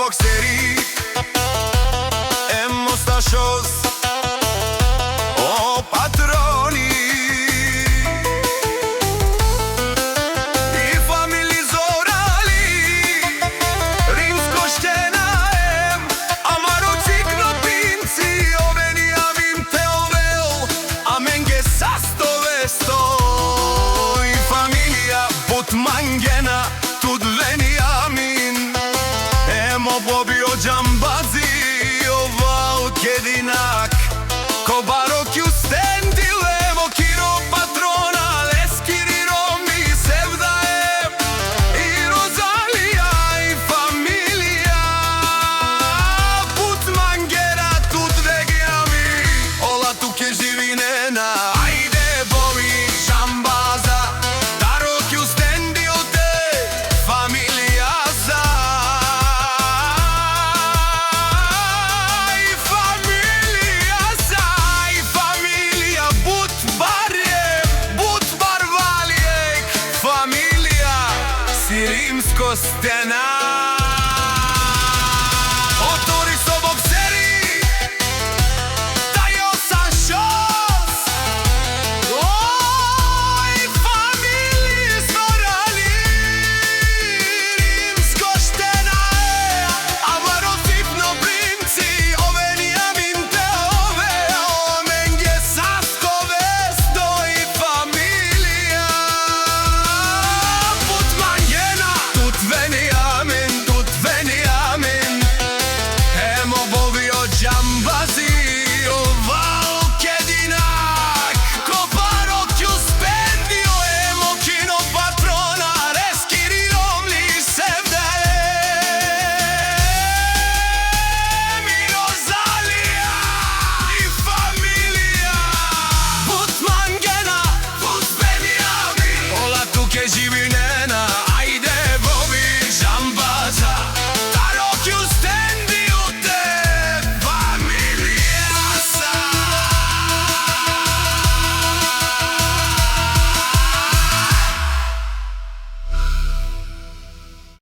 boxeri Mostashos O patroni I familizorali Rimsko štena Amarocikno pinci Oveni avim te ovel Amenge sastove sto I familia Butmangena Tud veni amin Emo bobio džambazi Jedinak Ko barokju stendi levo kiro patrona Leskiri romi sevdajem I Rozalija I familija Putmangera tut vegijami Ola tuke živinena Ajde bovi žambaza Darokju stendi ote familija za Rimsko stena